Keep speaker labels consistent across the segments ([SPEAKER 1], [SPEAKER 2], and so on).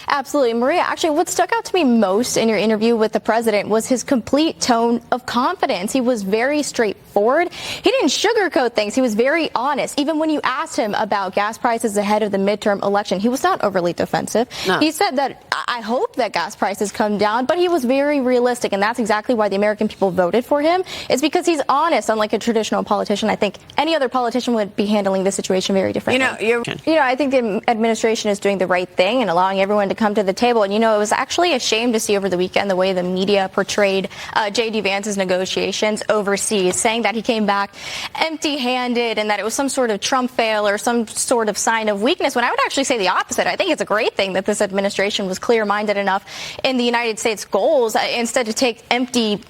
[SPEAKER 1] Absolutely. Maria, actually, what stuck out to me most in your interview with the president was his complete tone of confidence. He was very straightforward. He didn't sugarcoat things. He was very honest. Even when you asked him about gas prices ahead of the midterm election, he was not overly defensive. No. He said that, I hope that gas prices come down, but he was very realistic, and that's exactly why the American people voted for him. It's because he's honest, unlike a traditional politician. I think any other politician would be handling this situation very differently. I think the administration is doing the right thing and allowing everyone to come to the table. And, it was actually a shame to see over the weekend the way the media portrayed J.D. Vance's negotiations overseas, saying that he came back empty-handed and that it was some sort of Trump fail or some sort of sign of weakness, when I would actually say the opposite. I think it's a great thing that this administration was clear-minded enough in the United States goals instead to take empty,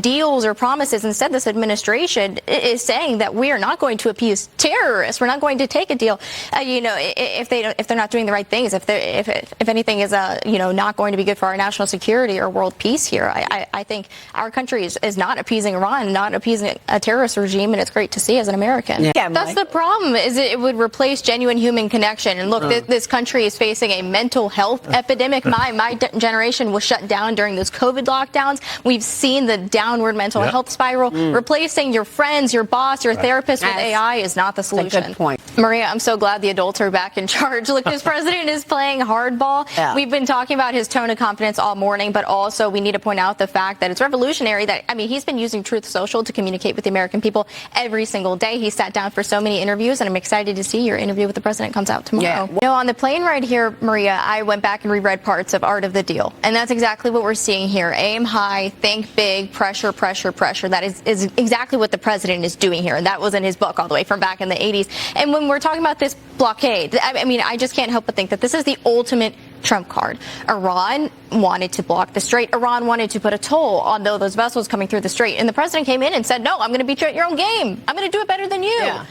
[SPEAKER 1] deals or promises. Instead, this administration is saying that we are not going to appease terrorists. We're not going to take a deal, if they're not doing the right things, if anything is not going to be good for our national security or world peace here. I think our country is not appeasing Iran, not appeasing a terrorist regime, and it's great to see as an American. Yeah, that's the problem, is it would replace genuine human connection. And look, this country is facing a mental health epidemic. My generation was shut down during those COVID lockdowns. We've seen the downward mental health spiral. Replacing your friends, your boss, your therapist with AI is not the solution.
[SPEAKER 2] That's a good point.
[SPEAKER 1] Maria, I'm so glad the adults are back in charge. Look, this president is playing hardball. Yeah. We've been talking about his tone of confidence all morning, but also we need to point out the fact that it's revolutionary that, he's been using Truth Social to communicate with the American people every single day. He sat down for so many interviews, and I'm excited to see your interview with the president comes out tomorrow. Yeah. On the plane ride here, Maria, I went back and reread parts of Art of the Deal, and that's exactly what we're seeing here. Aim high, think big, pressure, pressure, pressure. That is exactly what the president is doing here, and that was in his book all the way from back in the 80s. And when we're talking about this blockade, I just can't help but think that this is the ultimate trump card. Iran wanted to block the strait. Iran wanted to put a toll on those vessels coming through the strait. And the president came in and said, no, I'm going to beat you at your own game. I'm going to do it better than you. Yeah.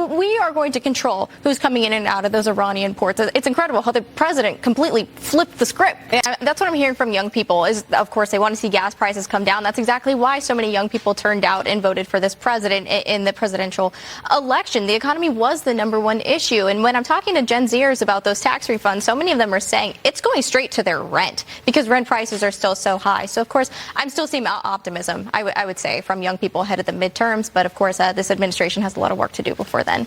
[SPEAKER 1] We are going to control who's coming in and out of those Iranian ports. It's incredible how the president completely flipped the script. Yeah. That's what I'm hearing from young people is, of course, they want to see gas prices come down. That's exactly why so many young people turned out and voted for this president in the presidential election. The economy was the number one issue. And when I'm talking to Gen Zers about those tax refunds, so many of them are saying it's going straight to their rent because rent prices are still so high. So, of course, I'm still seeing optimism, I would say, from young people ahead of the midterms. But, of course, this administration has a lot of work to do before then.